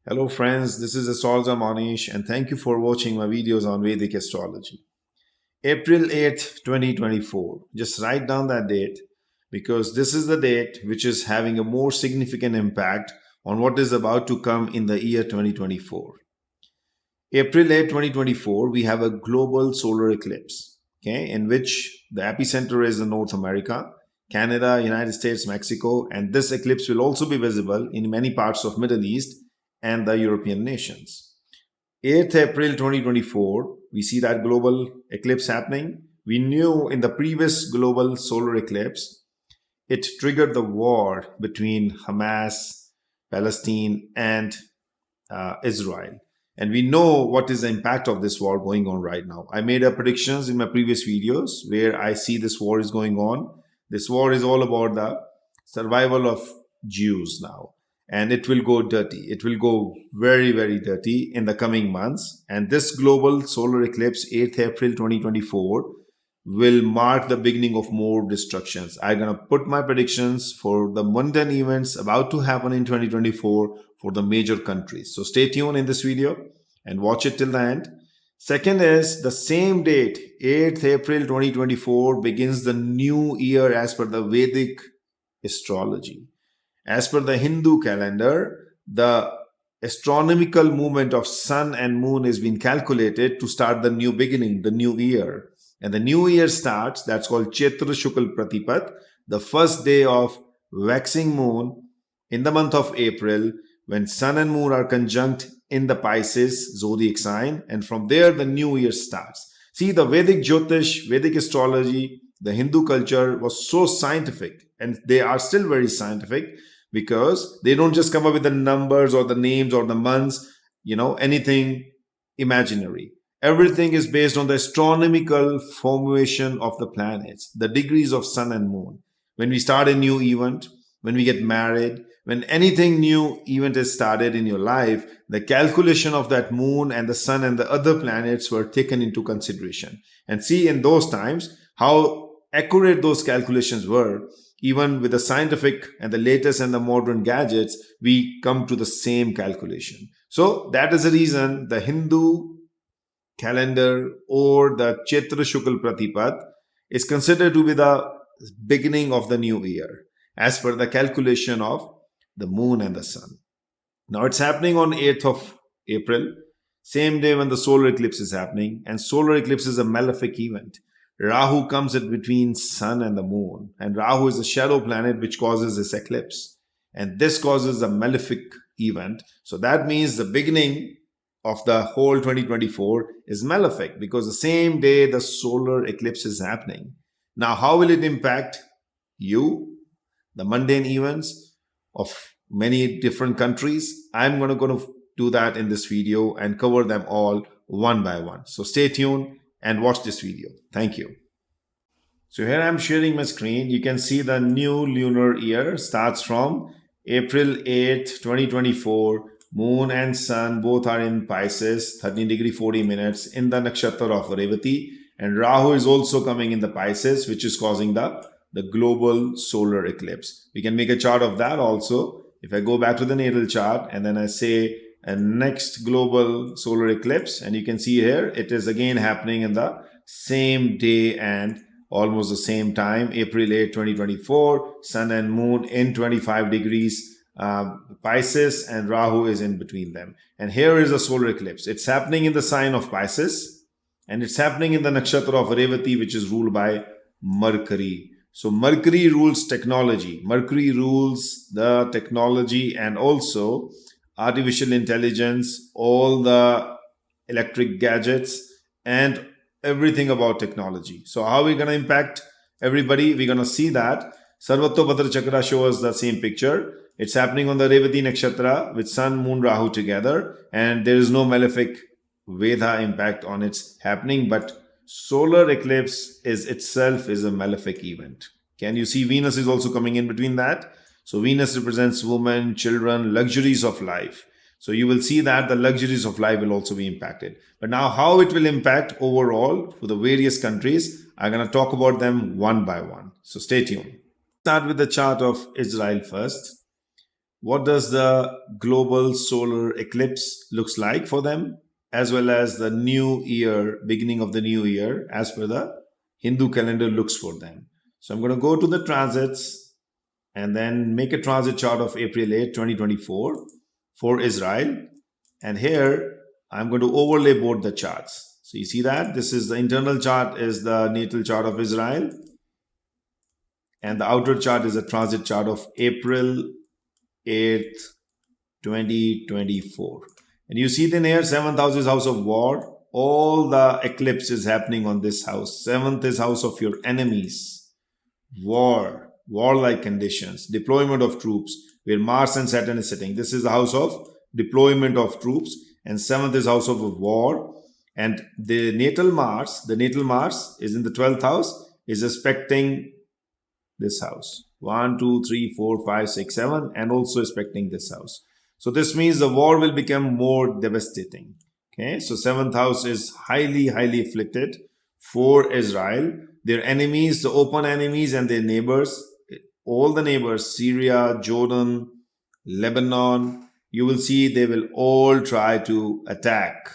Hello friends, this is Astrologer Mohnish and thank you for watching my videos on Vedic astrology. April 8th, 2024. Just write down that date because this is the date which is having a more significant impact on what is about to come in the year 2024. April 8th, 2024, we have a global solar eclipse, okay, in which the epicenter is in North America, Canada, United States, Mexico, and this eclipse will also be visible in many parts of Middle East and the European nations. 8th April 2024, we see that global eclipse happening. We knew in the previous global solar eclipse, it triggered the war between Hamas, Palestine, and Israel. And we know what is the impact of this war going on right now. I made a predictions in my previous videos where I see this war is going on. This war is all about the survival of Jews now. And it will go dirty. It will go very, very dirty in the coming months. And this global solar eclipse, 8th April 2024, will mark the beginning of more destructions. I'm going to put my predictions for the mundane events about to happen in 2024 for the major countries. So stay tuned in this video and watch it till the end. Second is the same date, 8th April 2024, begins the new year as per the Vedic astrology. As per the Hindu calendar, the astronomical movement of sun and moon has been calculated to start the new beginning, the new year. And the new year starts, that's called Chaitra Shukal Pratipat, the first day of waxing moon in the month of April, when sun and moon are conjunct in the Pisces zodiac sign, and from there the new year starts. See, the Vedic Jyotish, Vedic astrology, the Hindu culture was so scientific, and they are still very scientific because they don't just come up with the numbers or the names or the months, anything imaginary. Everything is based on the astronomical formation of the planets, the degrees of sun and moon. When we start a new event, when we get married, when anything new event is started in your life, the calculation of that moon and the sun and the other planets were taken into consideration. And see, in those times, how accurate those calculations were. Even with the scientific and the latest and the modern gadgets, we come to the same calculation. So that is the reason the Hindu calendar or the Chaitra Shukal Pratipat is considered to be the beginning of the new year as per the calculation of the moon and the sun. Now it's happening on 8th of April, same day when the solar eclipse is happening, and solar eclipse is a malefic event. Rahu comes in between sun and the moon, and Rahu is a shadow planet which causes this eclipse, and this causes a malefic event. So that means the beginning of the whole 2024 is malefic because the same day the solar eclipse is happening. Now, how will it impact you? The mundane events of many different countries. I'm going to do that in this video and cover them all one by one. So stay tuned and watch this video. Thank you. So here I'm sharing my screen. You can see the new lunar year starts from April 8th, 2024. Moon and sun both are in Pisces, 13 degree 40 minutes in the nakshatra of Revati. And Rahu is also coming in the Pisces, which is causing the global solar eclipse. We can make a chart of that also. If I go back to the natal chart and then I say a next global solar eclipse, and you can see here, it is again happening in the same day and almost the same time, April 8, 2024, sun and moon in 25 degrees Pisces, and Rahu is in between them. And here is a solar eclipse. It's happening in the sign of Pisces, and it's happening in the nakshatra of Revati, which is ruled by Mercury. So Mercury rules technology. Mercury rules the technology and also artificial intelligence, all the electric gadgets, and everything about technology. So how are we going to impact everybody? We're going to see that. Sarvatobhadra Chakra shows the same picture. It's happening on the Revati Nakshatra with Sun, Moon, Rahu together, and there is no malefic Veda impact on its happening, but solar eclipse itself is a malefic event. Can you see Venus is also coming in between that? So Venus represents women, children, luxuries of life. So you will see that the luxuries of life will also be impacted. But now how it will impact overall for the various countries, I'm going to talk about them one by one. So stay tuned. Start with the chart of Israel first. what does the global solar eclipse looks like for them, as well as the new year, beginning of the new year, as per the Hindu calendar looks for them. So I'm going to go to the transits and then make a transit chart of April 8, 2024 for Israel. And here I'm going to overlay both the charts. So you see that this is the internal chart is the natal chart of Israel, and the outer chart is a transit chart of April 8th, 2024. And you see then here, 7th house is house of war. All the eclipse is happening on this house. 7th is house of your enemies. War, warlike conditions, deployment of troops, where Mars and Saturn is sitting. This is the house of deployment of troops. And 7th is house of war. And the natal Mars is in the 12th house, is aspecting this house. 1, 2, 3, 4, 5, 6, 7, and also aspecting this house. So this means the war will become more devastating. Okay, so 7th house is highly afflicted for Israel. Their enemies, the open enemies and their neighbors, all the neighbors, Syria, Jordan, Lebanon, you will see they will all try to attack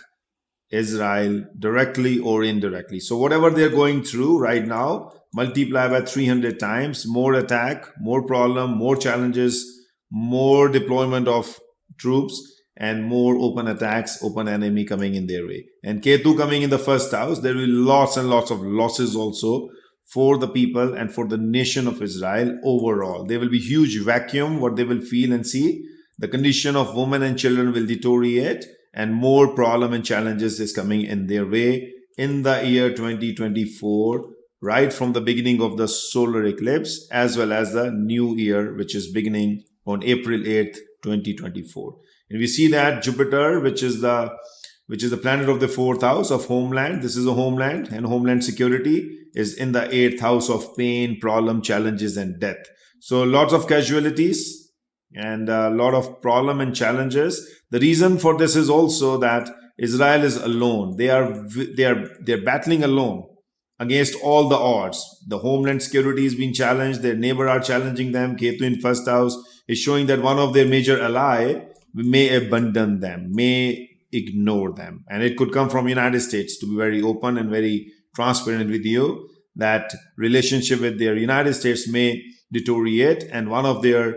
Israel directly or indirectly. So whatever they're going through right now, multiply by 300 times, more attack, more problem, more challenges, more deployment of troops, and more open attacks, open enemy coming in their way. And Ketu coming in the first house, there will be lots and lots of losses also for the people and for the nation of Israel overall. There will be huge vacuum, what they will feel and see. The condition of women and children will deteriorate, and more problem and challenges is coming in their way in the year 2024, right from the beginning of the solar eclipse, as well as the new year, which is beginning on April 8th, 2024. And we see that Jupiter, which is the planet of the 4th house of homeland. This is a homeland, and homeland security is in the 8th house of pain, problem, challenges, and death. So lots of casualties and a lot of problem and challenges. The reason for this is also that Israel is alone. They're battling alone against all the odds. The homeland security is being challenged. Their neighbor are challenging them. Ketu in first house is showing that one of their major ally may abandon them, may ignore them. And it could come from United States, to be very open and very transparent with you, that relationship with their United States may deteriorate, and one of their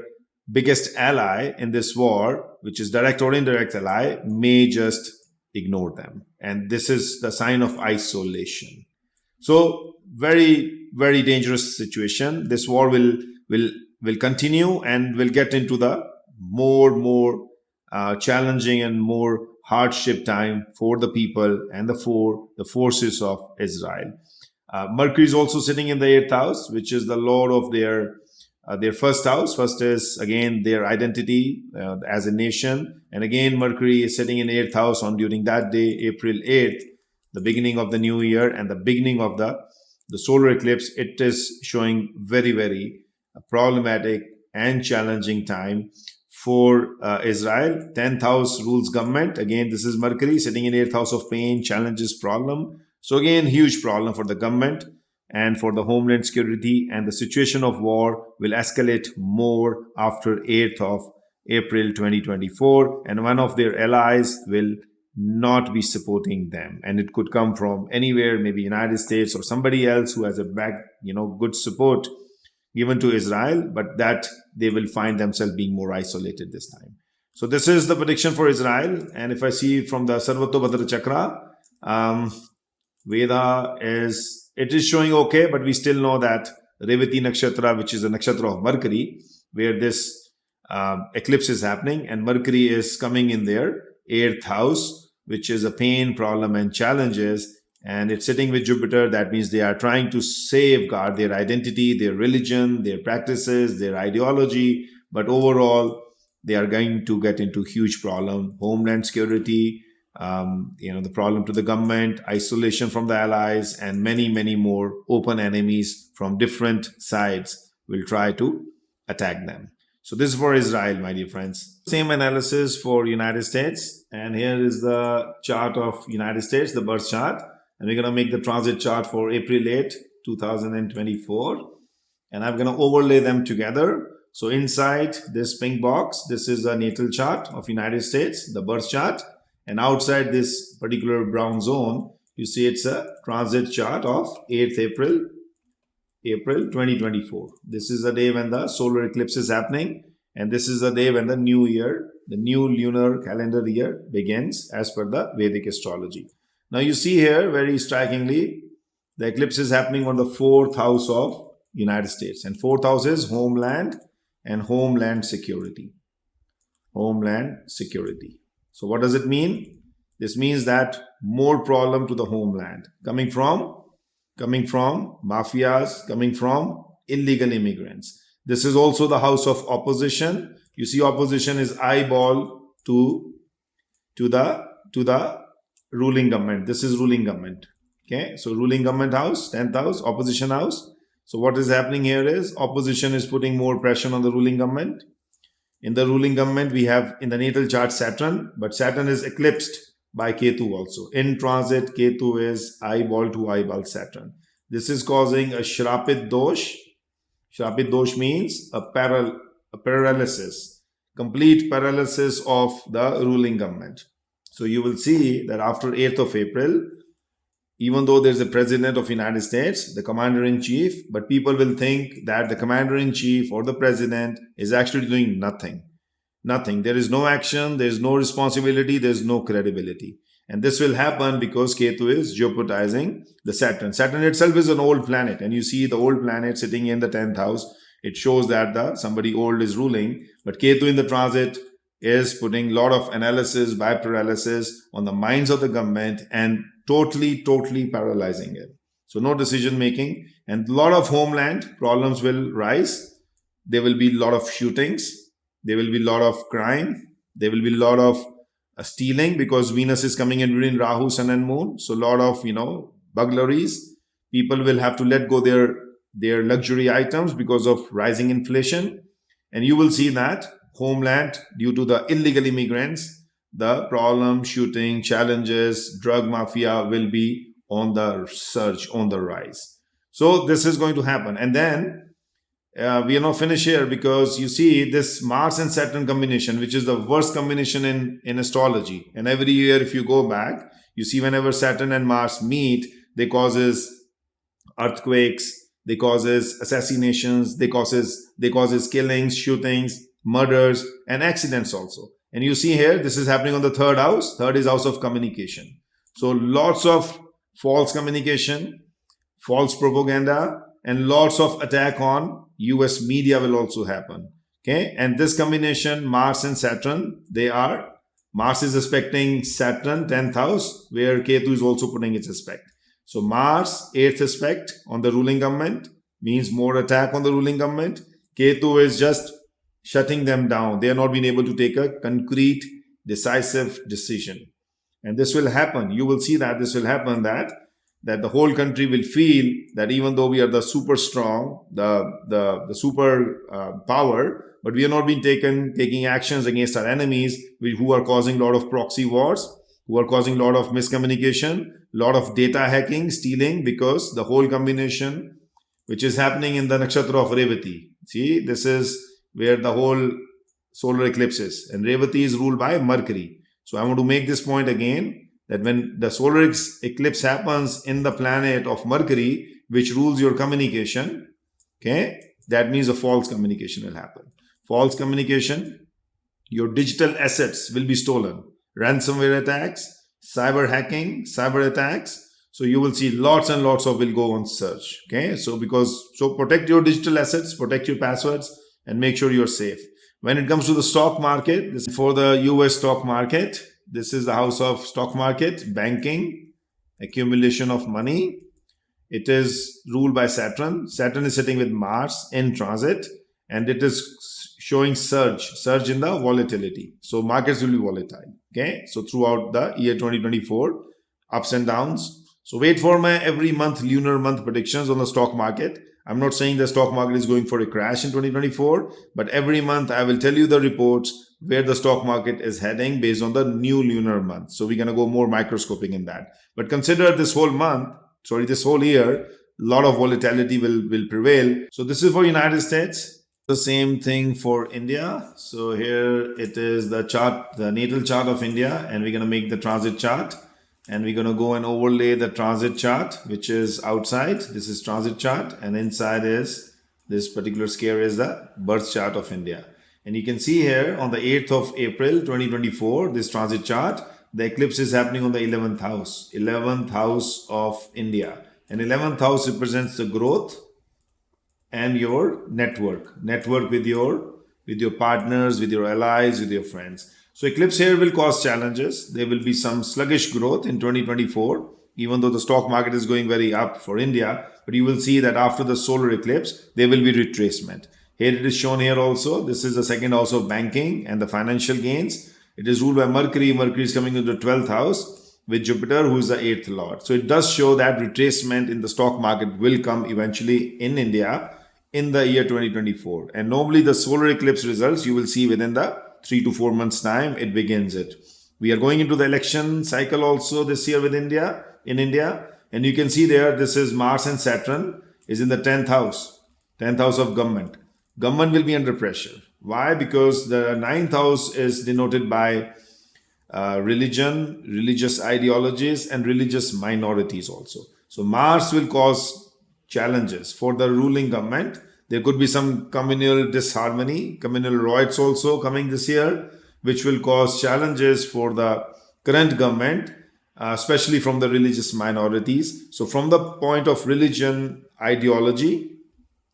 biggest ally in this war, which is direct or indirect ally, may just ignore them. And this is the sign of isolation. So very dangerous situation. This war will continue and will get into the more challenging and more hardship time for the people and for the forces of Israel. Mercury is also sitting in the 8th house, which is the lord of their first house. First is again their identity as a nation, and again Mercury is sitting in 8th house on during that day, April 8th, the beginning of the new year and the beginning of the solar eclipse. It is showing very problematic and challenging time for Israel. 10th house rules government. Again, this is Mercury sitting in 8th house of pain, challenges, problem. So again, huge problem for the government and for the homeland security, and the situation of war will escalate more after 8th of April 2024, and one of their allies will not be supporting them, and it could come from anywhere, maybe United States or somebody else who has a good support given to Israel, but that they will find themselves being more isolated this time. So this is the prediction for Israel. And if I see from the Sarvatobhadra Chakra, Veda it is showing okay, but we still know that Revati Nakshatra, which is a nakshatra of Mercury, where this eclipse is happening, and Mercury is coming in their 8th house, which is a pain, problem, and challenges, and it's sitting with Jupiter. That means they are trying to safeguard their identity, their religion, their practices, their ideology, but overall, they are going to get into huge problem, homeland security, the problem to the government, isolation from the allies, and many more open enemies from different sides will try to attack them. So this is for Israel, my dear friends. Same analysis for United States. And here is the chart of United States, the birth chart. And we're going to make the transit chart for April 8, 2024. And I'm going to overlay them together. So inside this pink box, this is a natal chart of United States, the birth chart. And outside this particular brown zone, you see it's a transit chart of 8th April 2024. This is the day when the solar eclipse is happening. And this is the day when the new year, the new lunar calendar year begins as per the Vedic astrology. Now you see here very strikingly, the eclipse is happening on the 4th house of United States. And 4th house is homeland and homeland security. Homeland security. So what does it mean? This means that more problem to the homeland coming from mafias, coming from illegal immigrants. This is also the house of opposition. You see, opposition is eyeball to the ruling government. This is ruling government. Okay, so ruling government house, 10th house, opposition house. So what is happening here is opposition is putting more pressure on the ruling government. In the ruling government, we have in the natal chart Saturn, but Saturn is eclipsed by Ketu also. In transit, Ketu is eyeball to eyeball Saturn. This is causing a Shrapit Dosh. Shrapit Dosh means a paralysis, complete paralysis of the ruling government. So you will see that after 8th of April, even though there's a president of United States, the commander-in-chief, but people will think that the commander-in-chief or the president is actually doing nothing. Nothing. There is no action, there is no responsibility, there is no credibility. And this will happen because Ketu is jeopardizing the Saturn. Saturn itself is an old planet, and you see the old planet sitting in the 10th house. It shows that somebody old is ruling, but Ketu in the transit is putting a lot of analysis by paralysis on the minds of the government and totally paralyzing it. So no decision making, and a lot of homeland problems will rise. There will be a lot of shootings. There will be a lot of crime. There will be a lot of stealing because Venus is coming in between Rahu, Sun and Moon. So a lot of, burglaries. People will have to let go their luxury items because of rising inflation. And you will see that homeland, due to the illegal immigrants, the problem, shooting, challenges, drug mafia will be on the surge, on the rise. So this is going to happen. And then we are not finished here, because you see this Mars and Saturn combination, which is the worst combination in astrology. And every year, if you go back, you see whenever Saturn and Mars meet, they causes earthquakes, they causes assassinations, they causes killings, shootings, murders, and accidents also. And you see here, this is happening on the 3rd house. 3rd is house of communication. So lots of false communication, false propaganda, and lots of attack on US media will also happen. Okay, and this combination, Mars and Saturn, Mars is aspecting Saturn, 10th house, where Ketu is also putting its aspect. So Mars, 8th aspect on the ruling government, means more attack on the ruling government. Ketu is just shutting them down. They are not being able to take a concrete, decisive decision. And this will happen. You will see that this will happen, that the whole country will feel that even though we are the super strong, the super power, but we are not being taking actions against our enemies who are causing a lot of proxy wars, who are causing a lot of miscommunication, a lot of data hacking, stealing, because the whole combination which is happening in the nakshatra of Revati. See, this is where the whole solar eclipse is, and Revati is ruled by Mercury. So I want to make this point again, that when the solar eclipse happens in the planet of Mercury, which rules your communication, okay, that means a false communication will happen. False communication, your digital assets will be stolen. Ransomware attacks, cyber hacking, cyber attacks. So you will see lots and lots of will go on search. Okay, so protect your digital assets, protect your passwords, and make sure you're safe. When it comes to the stock market, this is for the US stock market. This is the house of stock market, banking, accumulation of money. It is ruled by Saturn. Saturn is sitting with Mars in transit, and it is showing surge in the volatility. So markets will be volatile. Okay, so throughout the year 2024, ups and downs. So wait for my every month lunar month predictions on the stock market. I'm not saying the stock market is going for a crash in 2024, but every month I will tell you the reports where the stock market is heading based on the new lunar month. So we're going to go more microscopic in that. But consider this whole year, a lot of volatility will prevail. So this is for United States. The same thing for India. So here it is the chart, the natal chart of India, and we're going to make the transit chart, and we're going to go and overlay the transit chart, which is outside. This is transit chart, and inside is this particular square is the birth chart of India. And you can see here on the 8th of April 2024, this transit chart, the eclipse is happening on the 11th house, 11th house of India. And 11th house represents the growth and your network with your partners, with your allies, with your friends. So eclipse here will cause challenges. There will be some sluggish growth in 2024, even though the stock market is going very up for India. But you will see that after the solar eclipse, there will be retracement. Here it is shown here also. This is the second house of banking and the financial gains. It is ruled by Mercury. Mercury is coming into the 12th house with Jupiter, who is the 8th lord. So it does show that retracement in the stock market will come eventually in India in the year 2024. And normally the solar eclipse results you will see within the 3 to 4 months time it begins it. We are going into the election cycle also this year with India, in India. And you can see there, this is Mars and Saturn is in the 10th house of government. Government will be under pressure. Why? Because the 9th house is denoted by religion, religious ideologies, and religious minorities also. So Mars will cause challenges for the ruling government. There could be some communal disharmony, communal riots also coming this year, which will cause challenges for the current government, especially from the religious minorities. So from the point of religion ideology,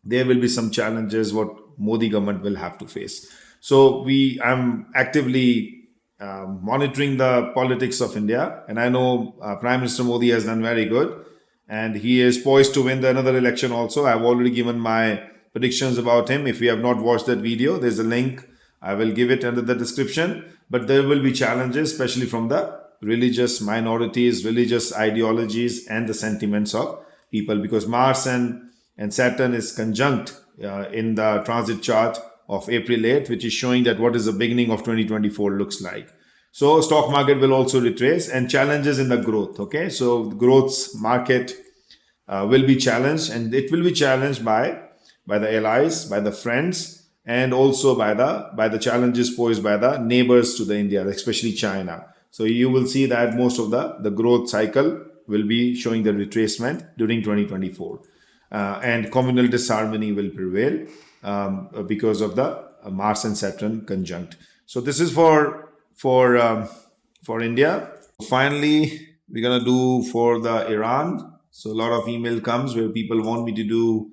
there will be some challenges what Modi government will have to face. So I'm actively monitoring the politics of India, and I know Prime Minister Modi has done very good, and he is poised to win another election also. I've already given my predictions about him. If you have not watched that video, there's a link. I will give it under the description. But there will be challenges, especially from the religious minorities, religious ideologies, and the sentiments of people, because Mars and Saturn is conjunct in the transit chart of April 8th, which is showing that what is the beginning of 2024 looks like. So stock market will also retrace, and challenges in the growth. Okay, so the growth market will be challenged, and it will be challenged by the allies, by the friends, and also by the challenges posed by the neighbors to the India, especially China. So you will see that most of the growth cycle will be showing the retracement during 2024, and communal disharmony will prevail because of the Mars and Saturn conjunct. So this is for India. Finally, we're gonna do for the Iran. So a lot of email comes where people want me to do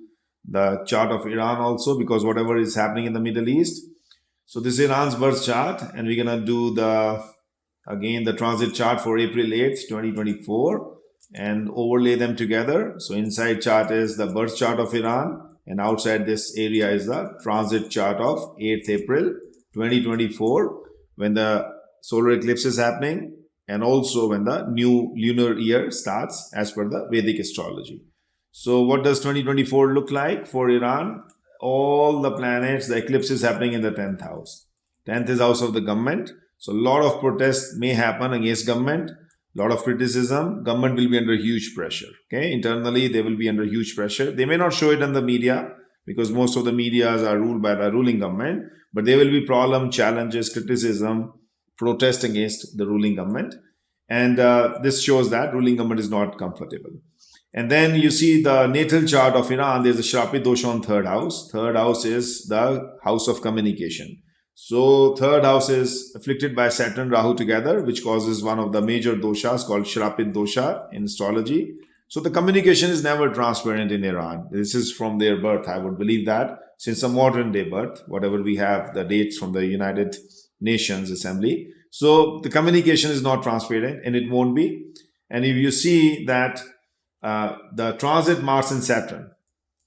the chart of Iran also, because whatever is happening in the Middle East. So this is Iran's birth chart, and we're gonna do the transit chart for April 8th, 2024, and overlay them together. So inside chart is the birth chart of Iran, and outside this area is the transit chart of 8th April 2024, when the solar eclipse is happening, and also when the new lunar year starts as per the Vedic astrology. So what does 2024 look like for Iran? All the planets, the eclipse is happening in the 10th house. 10th is house of the government. So a lot of protests may happen against government, a lot of criticism. Government will be under huge pressure. Okay, internally they will be under huge pressure. They may not show it in the media, because most of the medias are ruled by the ruling government, but there will be problem, challenges, criticism, protest against the ruling government. And this shows that ruling government is not comfortable. And then you see the natal chart of Iran. There's a Shrapit dosha on third house. Third house is the house of communication. So third house is afflicted by Saturn, Rahu together, which causes one of the major doshas called Shrapit dosha in astrology. So the communication is never transparent in Iran. This is from their birth. I would believe that since a modern day birth, whatever we have, the dates from the United Nations Assembly. So the communication is not transparent, and it won't be. And if you see that the transit Mars and Saturn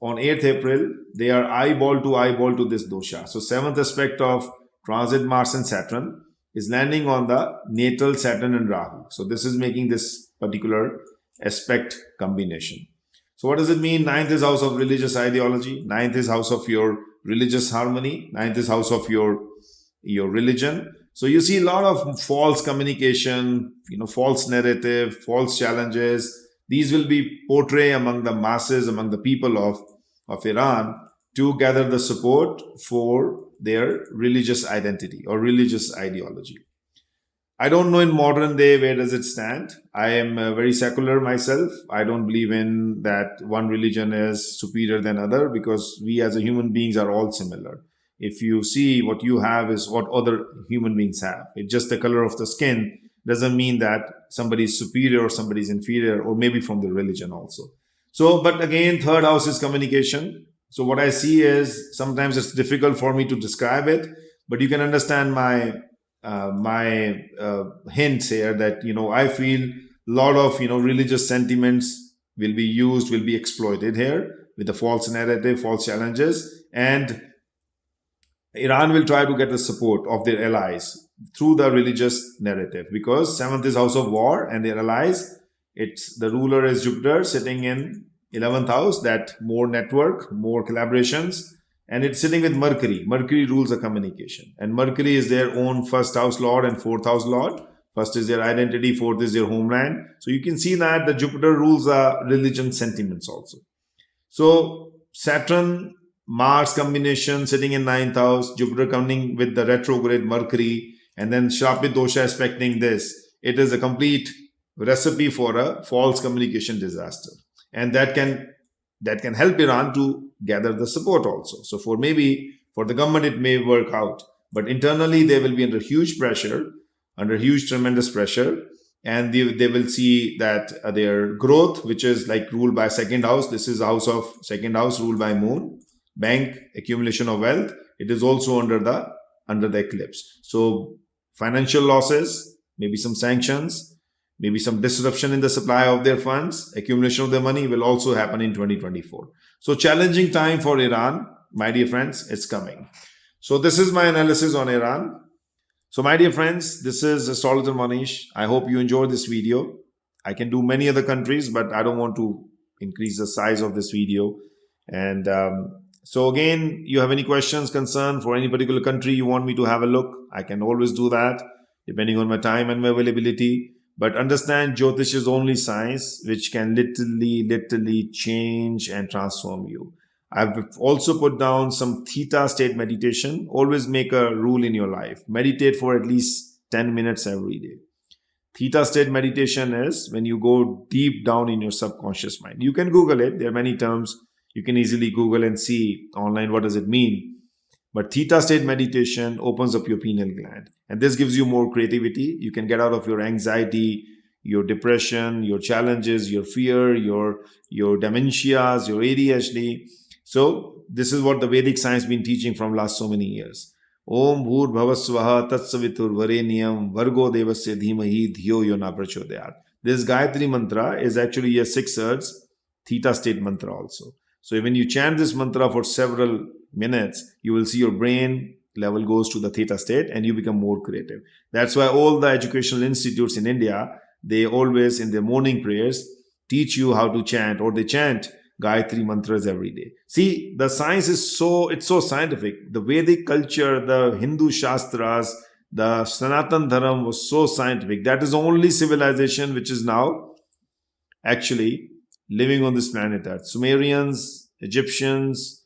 on 8th April, they are eyeball to this dosha. So seventh aspect of transit Mars and Saturn is landing on the natal Saturn and Rahu. So this is making this particular aspect combination. So what does it mean? Ninth is house of religious ideology. Ninth is house of your religious harmony. Ninth is house of your religion. So you see a lot of false communication, false narrative, false challenges. These will be portrayed among the masses, among the people of Iran, to gather the support for their religious identity or religious ideology. I don't know in modern day where does it stand. I am very secular myself. I don't believe in that one religion is superior than other, because we as a human beings are all similar. If you see, what you have is what other human beings have. It's just the color of the skin doesn't mean that somebody is superior or somebody is inferior, or maybe from the religion also. So, but again, third house is communication. So what I see is sometimes it's difficult for me to describe it, but you can understand my hints here that I feel a lot of religious sentiments will be used, will be exploited here with the false narrative, false challenges, and Iran will try to get the support of their allies through the religious narrative, because seventh is house of war and their allies. It's the ruler is Jupiter sitting in 11th house, that more network, more collaborations, and it's sitting with Mercury. Mercury rules the communication, and Mercury is their own first house lord and fourth house lord. First is their identity, fourth is their homeland. So you can see that the Jupiter rules the religion sentiments also. So Saturn Mars combination sitting in ninth house, Jupiter coming with the retrograde Mercury, and then Shrapit Dosha aspecting this. It is a complete recipe for a false communication disaster, and that can help Iran to gather the support also. So for the government it may work out, but internally they will be under huge pressure, under huge tremendous pressure, and they will see that their growth, which is like ruled by second house, this is house of second house ruled by moon, bank, accumulation of wealth, it is also under the eclipse. So financial losses, maybe some sanctions, maybe some disruption in the supply of their funds, accumulation of their money will also happen in 2024. So challenging time for Iran, my dear friends, it's coming. So this is my analysis on Iran. So my dear friends, this is Astrologer Mohnish. I hope you enjoyed this video. I can do many other countries, but I don't want to increase the size of this video. And so again, you have any questions, concern for any particular country you want me to have a look, I can always do that depending on my time and my availability. But understand, Jyotish is only science which can literally change and transform you. I've also put down some theta state meditation. Always make a rule in your life. Meditate for at least 10 minutes every day. Theta state meditation is when you go deep down in your subconscious mind. You can Google it. There are many terms. You can easily Google and see online what does it mean. But theta state meditation opens up your pineal gland, and this gives you more creativity. You can get out of your anxiety, your depression, your challenges, your fear, your dementias, your ADHD. So this is what the Vedic science been teaching from last so many years. Om Bhur Bhavasvaha Tatsavitur Vareniyam Vargo Devasya Dhimahi Dhyo Yona Prachodayat. This Gayatri mantra is actually a 6 hertz theta state mantra also. So when you chant this mantra for several minutes, you will see your brain level goes to the theta state and you become more creative. That's why all the educational institutes in India, they always in their morning prayers teach you how to chant, or they chant Gayatri mantras every day. See, the science is it's so scientific. The Vedic culture, the Hindu Shastras, the Sanatan Dharam was so scientific. That is the only civilization which is now actually living on this planet Earth. Sumerians, Egyptians,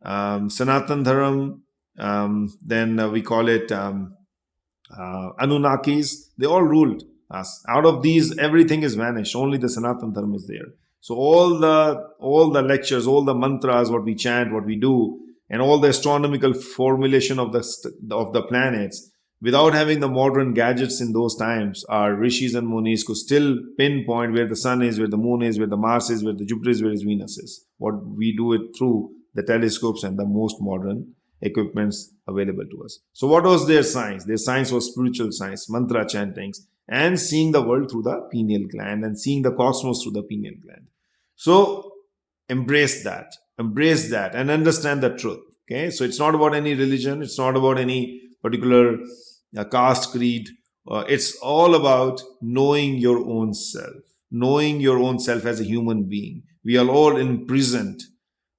Sanatan Dharam, then we call it Anunnakis, they all ruled us. Out of these, everything is vanished. Only the Sanatan Dharam is there. So all the lectures, all the mantras, what we chant, what we do, and all the astronomical formulation of the planets, without having the modern gadgets in those times, our rishis and munis could still pinpoint where the sun is, where the moon is, where the Mars is, where the Jupiter is, where his Venus is. What we do it through the telescopes and the most modern equipments available to us. So what was their science? Their science was spiritual science, mantra chantings, and seeing the world through the pineal gland and seeing the cosmos through the pineal gland. So embrace that and understand the truth. Okay, so it's not about any religion, it's not about any particular caste, creed. It's all about knowing your own self as a human being. We are all imprisoned.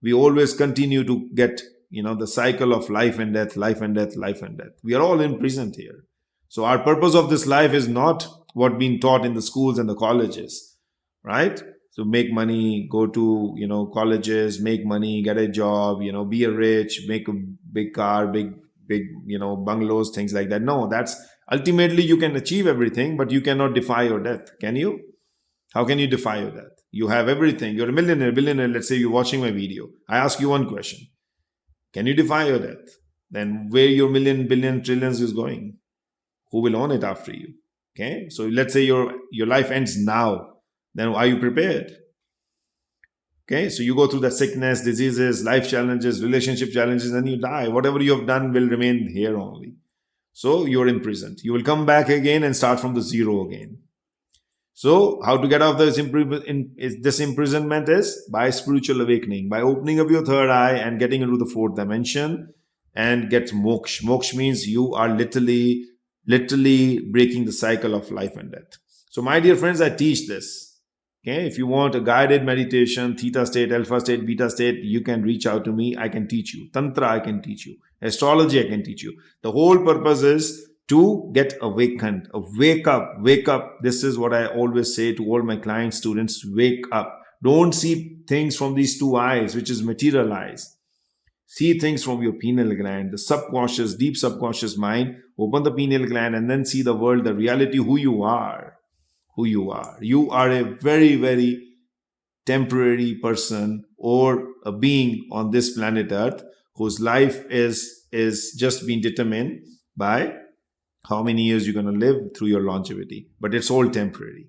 We always continue to get, the cycle of life and death, life and death, life and death. We are all imprisoned here. So our purpose of this life is not what being taught in the schools and the colleges, right? So make money, go to, colleges, make money, get a job, be a rich, make a big car, big, bungalows, things like that. No, that's ultimately you can achieve everything, but you cannot defy your death. Can you? How can you defy your death? You have everything. You're a millionaire, billionaire. Let's say you're watching my video. I ask you one question. Can you defy your death? Then where your million, billion, trillions is going? Who will own it after you? Okay. So let's say your life ends now. Then are you prepared? Okay. So you go through the sickness, diseases, life challenges, relationship challenges, and you die. Whatever you have done will remain here only. So you're imprisoned. You will come back again and start from the zero again. So how to get out of this imprisonment is by spiritual awakening, by opening up your third eye and getting into the fourth dimension and get moksha. Moksha means you are literally breaking the cycle of life and death. So my dear friends, I teach this. Okay, if you want a guided meditation, theta state, alpha state, beta state, you can reach out to me. I can teach you. Tantra, I can teach you. Astrology, I can teach you. The whole purpose is to get awakened. Wake up, wake up. This is what I always say to all my client students. Wake up. Don't see things from these two eyes, which is material eyes. See things from your pineal gland, the subconscious, deep subconscious mind. Open the pineal gland and then see the world, the reality, who you are. Who you are. You are a very, very temporary person or a being on this planet Earth whose life is just being determined by how many years you're going to live through your longevity. But it's all temporary.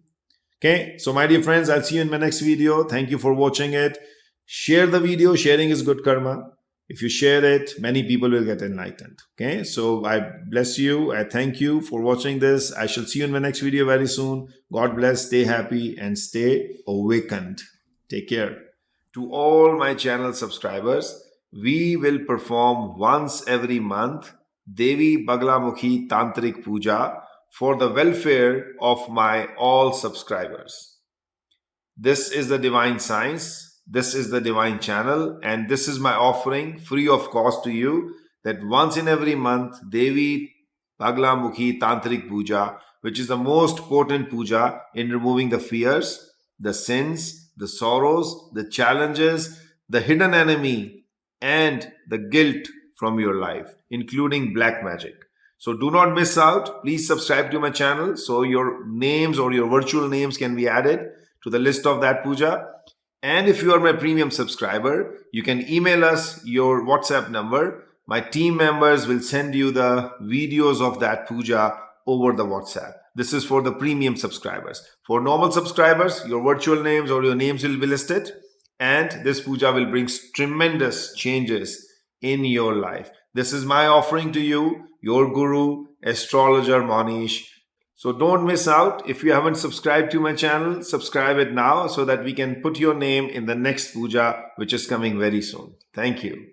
Okay. So my dear friends, I'll see you in my next video. Thank you for watching it. Share the video. Sharing is good karma. If you share it, many people will get enlightened. Okay. So I bless you. I thank you for watching this. I shall see you in my next video very soon. God bless. Stay happy and stay awakened. Take care. To all my channel subscribers, we will perform once every month Devi Baglamukhi Tantric Puja for the welfare of my all subscribers. This is the divine science. This is the divine channel, and this is my offering free of cost to you, that once in every month Devi Baglamukhi Tantric Puja, which is the most potent puja in removing the fears, the sins, the sorrows, the challenges, the hidden enemy, and the guilt from your life, including black magic. So do not miss out. Please subscribe to my channel so your names or your virtual names can be added to the list of that puja. And if you are my premium subscriber, you can email us your WhatsApp number. My team members will send you the videos of that puja over the WhatsApp. This is for the premium subscribers. For normal subscribers, your virtual names or your names will be listed. And this puja will bring tremendous changes in your life. This is my offering to you, your guru, Astrologer Mohnish. So don't miss out. If you haven't subscribed to my channel, subscribe it now so that we can put your name in the next puja, which is coming very soon. Thank you.